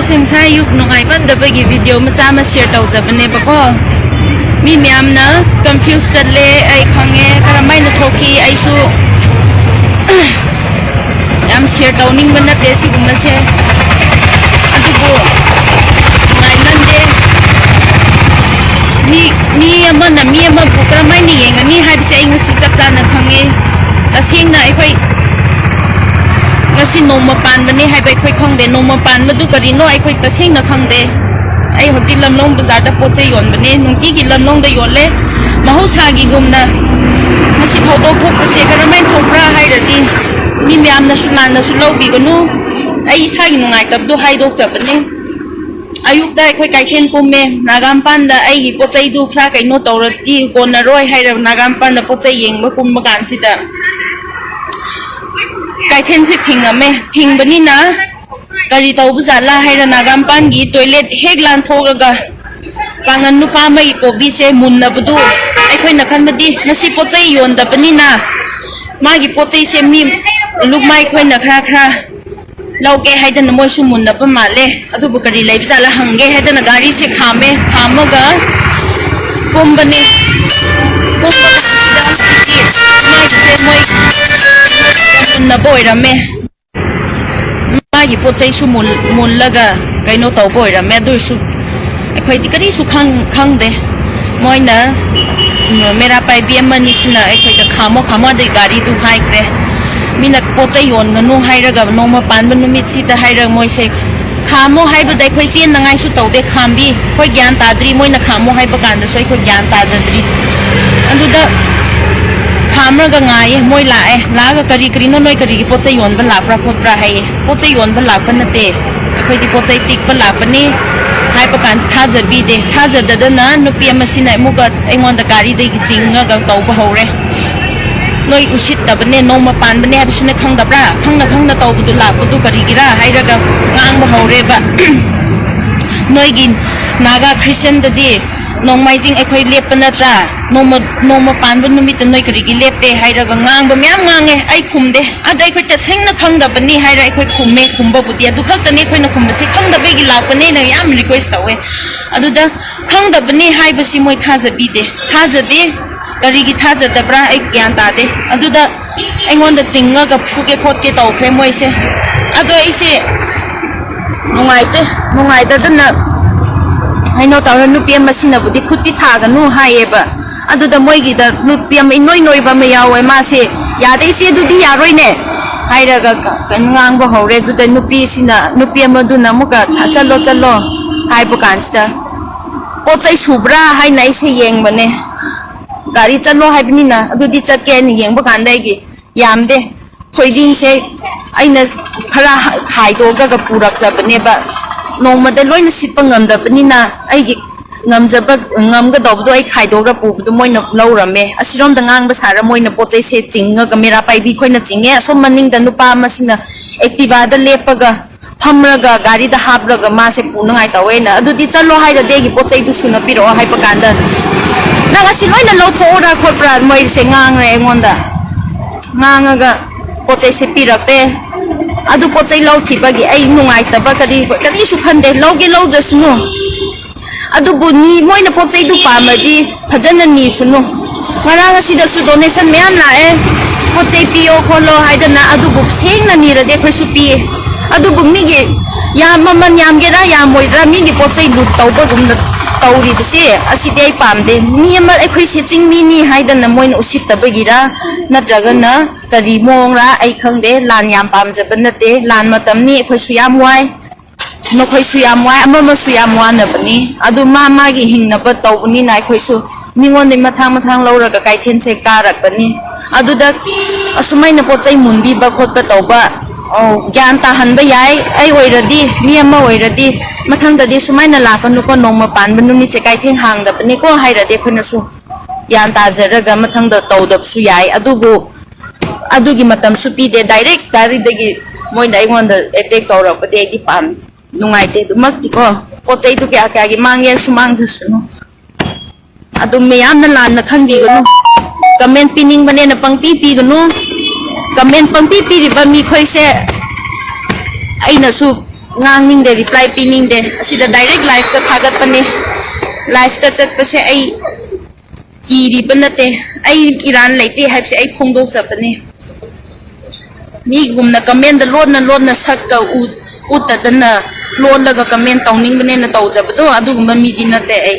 ꯁꯦꯝ ꯁꯥꯌꯨꯛ ꯅꯨꯡꯉꯥꯏꯕꯗꯕꯒꯤ ꯚꯤꯗꯤꯑꯣ ꯃꯆꯥ ꯑꯃ ꯁꯦꯌꯔ ꯇꯧꯖꯕꯅꯦꯕꯀꯣ ꯃꯤ ꯃꯌꯥꯝꯅ ꯀꯟꯐ꯭ꯌꯨꯁ ꯆꯠꯂꯦ ꯑꯩ ꯈꯪꯉꯦ ꯀꯔꯝꯃꯥꯏꯅ ꯊꯣꯛꯈꯤ ꯑꯩꯁꯨ ꯌꯥꯝ ꯁꯦꯌꯔ ꯇꯧꯅꯤꯡꯕ ꯅꯠꯇꯦ ꯁꯤꯒꯨꯝꯕꯁꯦ ꯑꯗꯨꯕꯨ ꯅꯨꯡꯉꯥꯏꯃꯟꯗꯦ ꯃꯤ ꯑꯃꯅ ꯃꯤ ꯑꯃꯕꯨ ꯀꯔꯝꯃꯥꯏꯅ ꯌꯦꯡꯒꯅꯤ ꯍꯥꯏꯕꯁꯦ ꯑꯩ ꯉꯁꯤ ꯆꯞ ꯆꯥꯅ ꯈꯪꯉꯦ ꯇꯁꯦꯡꯅ ꯑꯩꯈꯣꯏ ngasi noma panbane haibai khoi khongde noma panbadu karino ai khoi tasengna khongde ai hoji lamlong bazar da poche yonbane nungti gi lamlong da yolle mahausa gi gumna ngasi thodo phokse karamai thokra hairadi mi myam na sulan na sulobi gonu ai isa gi nungai tab do haidok jabane ayuk da khoi kaithen kumme nagam pan da ai gi pochai du khra kaino tawrati konaroi haira nagam pan da pochai yengba kumba kan sida kaithen se thingame thingbani na kari tawbu zala haira nagam pan gi toilet heglan thogaga kangan nupa mai ko bi se munna budu ai khoi na khan badi nasi pochai yon da bani na magi pochai se mi lukmai khoi na khra khra lauke haida na moi su munna pa male adu bu kari lai zala hange haida na gari se khame khamaga kumbani na boy rame magi pochai su mun laga kaino taw boy rame du su akhoi ti kari su khang de moina mera pai bi amani sina akhoi ka khamo de gari du hai kre mina pochai yon nganu hairaga noma panba numit sita haira moi se khamo haiba dai khoi chen nangai su tawde khambi khoi gyan tadri moina khamo haiba kan da soi khoi gyan ta jadri anduda khamraga ngai moi lae laga kari no noi kari pochai yon ba lapra phopra hai pochai yon ba lapna nate khoi di pochai tik ba lapani hai pa kan thajabi de thajada na nupi amasina muga aingon da gari de jinga ga taw ba hore noi usit tabane noma pan bane habisune khangdabra khangna taw bu la bu kari gira hairaga ngang ba hore ba noi gin naga christian dadi nongmai jing ekhoi lep natra noma pan bu numit noi kari gi lepte hairaga ngang ba myam ngange ai khumde adai khoi ta sengna khangdabani haira ekhoi khumba bu dia du khakta ne khoi na khumba se khangdabe gi lapane na yam request tawe aduda khangdabani haibasi moi thajabi de thajade kari gi thajadabra ai gyan ta de aduda aingon da chinga ga phuke khotke taw khre moi se ado ai se nungai da na haino tawra nupi amasina budi khuti thaga nu haieba aduda moi gi da nupi am noi ba me yawe ma se yade se dudi yaroi ne hairaga kan ngang ba hore duda nupi sina nupi amadu na muka chalo hai bu kan sta pochai subra hai nai se yeng bane gari chalo hai bini na adudi chatke ni yeng ba kan dai gi yamde thoiding se aina khara khai do ga purak sa bane ba nongmada loina sitpa ngamdabani na ai ngamjaba ngamga dobdo ai khaidogra pubu moina laurame asirom da ngang ba sara moina pochai se chinga ga mera pai bi khoina chinge so maning da nupa masina activa da lepaga phamraga gari da habraga ma se punangai tawena adudi chalo haira degi pochai du suna piro hai pakanda nang asi loina lo thora khopra moi se ngang re ngonda ngangaga pochai se pirakte adu pochai lau thibagi ai nungai taba kari su khande lauge lau jasnu adu buni moina pochai du pamadi phajana ni sunu ngaranga sida su donation myam la e pochai pio kholo haidana adu bu sengna ni ra de khoi su pi adu bu mi ge ya maman yam ge ra ya moi ra mi ge pochai lut tawba gum na tawri de se aside ai pamde ni ma ai khoi se ching mi ni haidana moina usip tabagi ra natraga na kari mong ra ai khangde lan yam pam jabanate lan matam ni khoi su yam wai no khoi su yam wai ama su yam wa na bani adu ma gi hingna ba tawbuni nai khoi su mingon de mathang laura ga kaithen se karak bani adu da asumai na pochai mundi ba khot ba tawba gyan ta han ba yai ai oiradi mi ama oiradi mathang da de sumai na la kan ko noma pan banu ni che kaithen hang da bani ko haira de khona su gyan ta jaraga mathang da tawdab su yai adubu adugi matam su pi de direct dari degi moi dai ngon da attack tawra pa de di pam nungai te du mak ti ko pochai tu kya gi mangye su mang su no adu me yam na lan na khang gi gnu comment pining bane na pangpi pi gnu comment pangpi pi ri ba mi khoi se aina su ngang reply pining de asida direct live ta thagat pane live ta chat pa se ai kiri banate ai iran leite haip se ai phongdo sapane mi gumna comment da lon na sak ka ut ta dana lon laga comment tawning bane na taw jabdo adu gumba mi dinate ai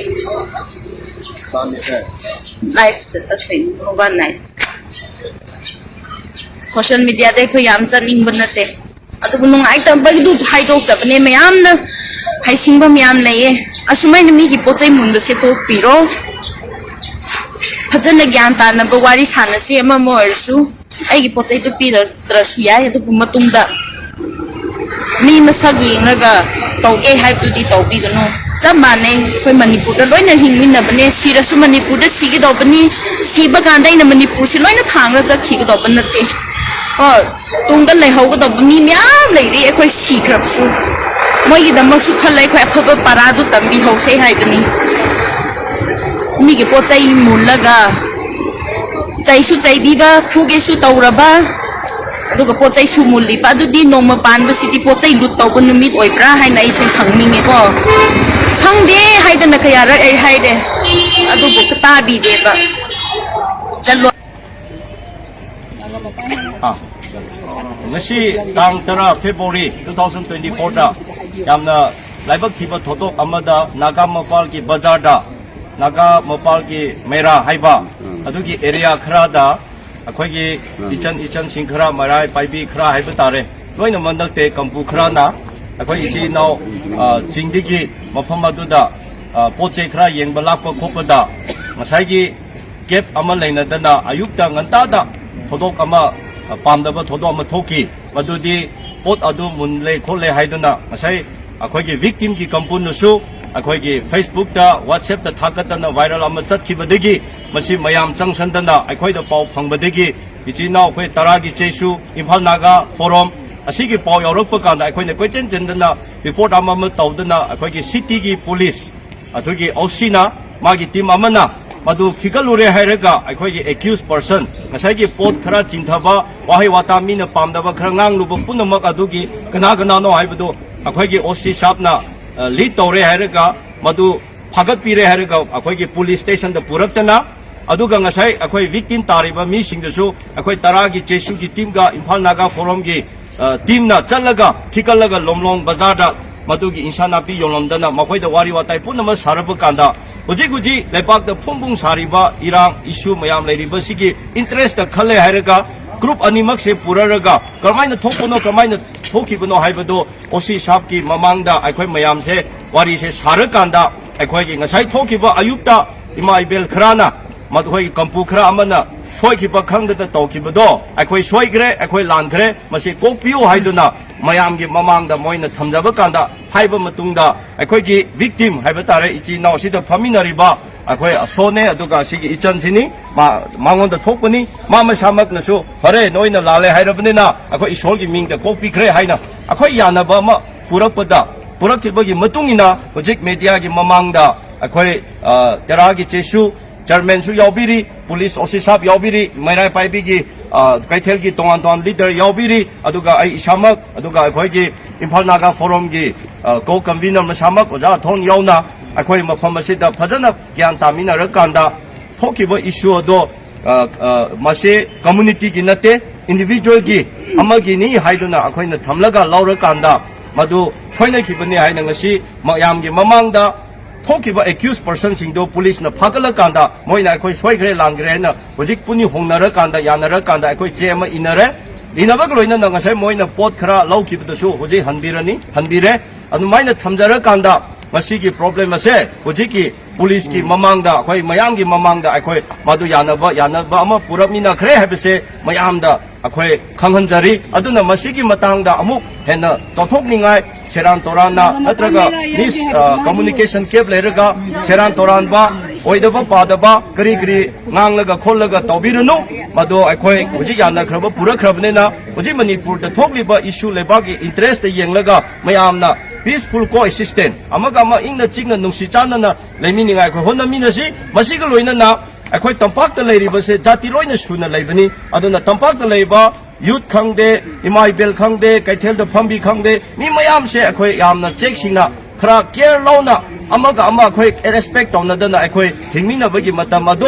live chat ta thain one night social media de ko yam chaning banate adu nung ai tam bagi du hai do sapane mayam na hai singba mayam leye asumai na mi gi pochai mun se to piro फजन ज्ञान तानब वारी सानसे मोरसु आई पोचै तो पीरत्रसु याय अदु मतुंगदा मी मसग येंगरगा तौगे हाइबदुदी तौबीगनो चब माने कोई मणिपुर दा लोइना हिंगमिनबने सिरसु मणिपुर दा सिगदौबनी सिबा कांदा इन मणिपुर से लोइना थांगरा जखिगदौब नते और तुंगा लेहौगदौब मी म्याम लेरि एखोय सिख्रबसु मोइगी दमसु खलै खोय अफब पारादु तंबी हौसे हाइबनी मिगे पोचै मुल्लगा चैसु चैबीबा फुगेसु तौरबा अदुगा पोचै सु मुल्लिबा अदुदि नोमा पानबा सिदि पोचै लुट तौबा नुमित ओइब्रा हाइना इसे खंगनिंगे को खंगदे हाइदना खयारा ai हाइदे अदुबु ताबीदेबा चलो ngasi tang tara February 2024 da yamna laibak thiba thotok amada naga mapal ki bazar da naga mapal ki mera haiba adugi area khara da akhoi gi ichan singkhara marai paibi khara haiba tare loina mandak te kampu khara na akhoi ichi nau jingdi gi mafam adu da poche khara yengba lakpa khopa da ngasai gi gap ama leina dana ayukta nganta da thotok ama पामदबा थोदो अमा थोकी मदुदी pot अदु मुनले खोले हाइदना नसाई अखोइगी victim की कंपुनसु अखोइगी Facebook दा WhatsApp दा थाकतना viral अमा चतखिबदगी मसी मयाम चंगसनदना अखोइदा पाव फंगबदगी इचिना अखोइ तरागी चेसु Imphal Naga forum असिगी पाव यौरप कांदा अखोइने question Chandana report अमा तौदना अखोइगी सिटी की पुलिस अथुगी ओसीना मागी टीम अमना मधु खिगलुरे हैरगा अखोइगी एक्यूज पर्सन नसाइगी पोट खरा चिंथबा वाहै वाता मीना पामदबा खरा nganglुब पुनमक अदुगी कना कना नो हाइबदो अखोइगी ओसी सापना लीड तौरे हैरगा मधु फागत पीरे हैरगा अखोइगी पुलिस स्टेशन द पुरक्तना अदुगा ngasai अखोइ विक्टिम तारिबा मी सिंगदसु अखोइ तरागी चेसु की टीम गा इम्फाल नागा फोरम की टीम ना चलगा खिकलगा लोमलोंग बाजार दा मधुगी इंसाना पी योलमदना मखोइदा वारी वाताई पुनम सारब कांदा हुजी लेपाक फुंबुंग सारीबा इरांग इशू मयाम लेरिबसिगी इंटरेस्ट खले हैरगा ग्रुप अनिमक से पुररगा करमाइना थोकनो करमाइना थोखिबनो हाइबदो ओसी साहब की ममांगदा अखोइ मयाम से वारी से सारकांदा अखोइगी ngasai थोखिबा अयुक्ता इमा इबेल खराना मधुई कंपु खरा अमना सोइखिबा खंगदा तौखिबदो अखोइ सोइग्रे अखोइ लानग्रे मसे कोकपियो हाइदुना मयाम की ममांगदा मोइना थमजबा कांदा हाइबा मतुंगदा अखोइगी विक्टिम हाइबा तारे इची नाउ सिदा फमिनरिबा अखोइ सोने अदुगा सिगी इचन सिनी मांगोंदा थोकपनी मा मसामकनसु हरे नोइना लाले हाइरबनिना अखोइ इशोरगी मिंगदा कोकपिख्रे हाइना अखोइ यानबा मा पुरकपदा पुरकिबगी मतुंगिना हुजिक मीडिया की ममांगदा अखोइ तेरागी चेसु चेयरमैन सु यावबिरी पुलिस ऑफिसर यावबिरी मैराय पाइबीगी कैथेल की तोंगान लीडर यावबिरी अदुगा आई इसामक अदुगा अखोइगी इम्फाल नागा फोरम की को कन्वीनर मसामक ओजा थोन यावना अखोइ मफम असिदा फजना ज्ञान तामिनरकांदा थोकिबो इशू अदो मसे कम्युनिटी की नते इंडिविजुअल की अमगी नि हाइदुना अखोइना थमलगा लौरकांदा मधु थोइनखिबनि हाइना ngasi मयामगी ममांगदा थोकिबा एक्यूज पर्सन सिंगदो पुलिस न फागलकांदा मोइना अखोइ सोइग्रे लांग्रे न हुजिक पुनि होंगनरकांदा यानरकांदा अखोइ चेमा इनरे इनबक लोइना ngasai मोइना पोट खरा लौखिबदसु हुजि हनबिरे अदुमाइना थमजरकांदा मसीगी प्रॉब्लम असे हुजिकी पुलिस की ममांगदा अखोइ मयांगी ममांगदा अखोइ मधु यानबा अमा पुरमिना खरे हबसे मयामदा अखोइ खंगहनजरी अदुना मसीगी मतंगदा अमुक हेना चौथोकनिंगाय सेरान तोराना नत्रगा निस कम्युनिकेशन केप लेरगा सेरान तोरान बा ओइदबा पादबा करी nganglगा खोलगा तौबिरनु मदो अखोइ हुजि याना खरबा पुरा खरबनेना हुजि मणिपुर द थोकलिबा इशू लेबागी इंटरेस्ट येंगलगा मयामना पीसफुल कोएसिस्टेंट अमगा इंगना चिंगना नुसी चानना लेमिनिंगाय खो होनमिनसी मसिगा लोइनना अखोइ तंपाक त लेरिबसे जाति लोइना सुना लेबनी अदुना तंपाक त लेबा youth ขังเดอิมายเบลขังเดไกเทลเดพัมบีขังเดมีมายามเสียคอยยามนะเช็คสิงนะคราเกียร์เล่านะอามากับอามาคอย respect ตอนนั้นนะคอยหิงมินะบกิมาตามาโด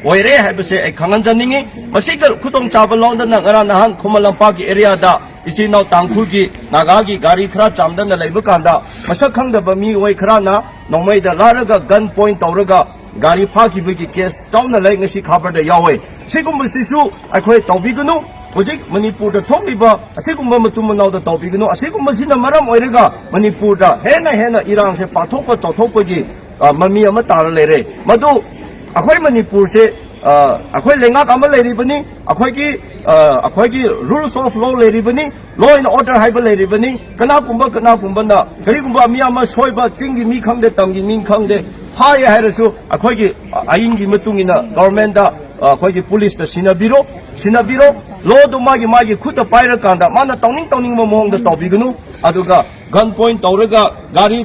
โวยเร่ให้ไปเสียขังอันจันนิงิมาสิกลคุตงชาบลองนั้นงานนะฮันคุมาลัมปากีเอเรียดาอิจินเอาตังคุกีนากากีการีคราจำดันเลยบุกันดามาสักครั้งเดบมีไว้ครานะน้องไม่ได้ลาระกะกันพอยต์ตัวระกะการีพากีบุกีเคสเจ้านั่นเลยงั้นสิขับรถยาวเว้สิกุมสิสูไอ้คอยตัวบิกนูโอ้ยมณีปูร์ท้องลีบ้าสิกุมมาตุมันเอาแต่ตัวบิกนูสิกุมสินะมาราโวยเรกะมณีปูร์เฮน่อิรังเสปะทุกปะจอทุกปะจีมันมีอะไรตาเลยเร่มาดูไอ้คอยมณีปูร์เสအခွင့်လင်္ကာကမလေးရီပနီအခွင့်ကြီး rules of law လေးရီပနီ law and order ဟိုက်ပလေးရီပနီကနာကုမ်ဘနာဂရီကုမ်ဘမိယမဆွိုဘချင်းကြီးမိခန့်တဲ့တမ်ကြီးမိခန့်တဲ့ဖာရဟဲရဆူအခွင့်ကြီးအရင်ကြီးမတုငိနာ government da အခွင့်ကြီး police တစီနာဘီရို law တို့မကြီးခုတပိုင်ရကန်တာမနာတောင်းနင်းမမောင်းတဲ့တော်ဘီကနုအဒုက gun point တော်ရကဂါရီ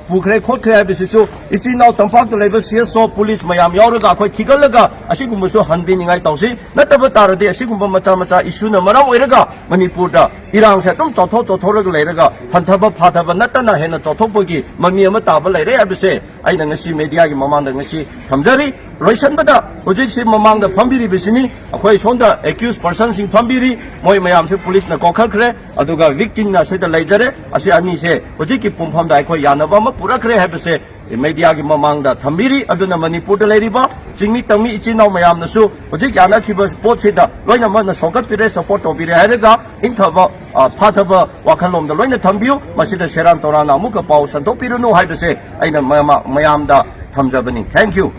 ပုခရဲခေါခရဲဘစီချိုအချင်းနောက်တမ်ပတ်လေဘစီဆော police မယမ်ယောရကခွိခိကလကအရှိကုမဆိုဟန်ဒီငိုင်တောင်းစီနတ်တဘတာရတဲ့ အရှိကုမမချာ issue နမရောဝရကမနီပူတာအီရန်ဆက်တုံချောထောရကလေရကဟန်သဘဖာသဘနတ်တနာဟဲနချောထောပကြီးမမီမတာဘလေရဲအဘစေအိုင်နငစီမီဒီယာကမမန်ဒငစီသမ်ဂျရီရိုရှင်ဘတာဟိုဂျစ်စီမမန်ဒဖမ်ဘီရီဘစီနီအခွိဆုံးတာ accused person စင်ဖမ်ဘီရီမွေမယမ်စေ police နကောခခရဲအဒုက victim နာစေတလိုက်ကြရဲအစီအနီစေဟိုဂျစ်ကပုံဖမ်ဒိုင်ခွိယာနဘမပူရခရဲဟဲဘစေmedia ki mamang da thamiri aduna manipur da leriba jingmi tangmi ichinau mayam na su hojik yana khiba sport se da loina man na sokat pire support to pire harega inthaba phathaba wakhalom da loina thambiu masida seran torana amuka pau santok pirunu haibase aina mayam da thamjabani thank you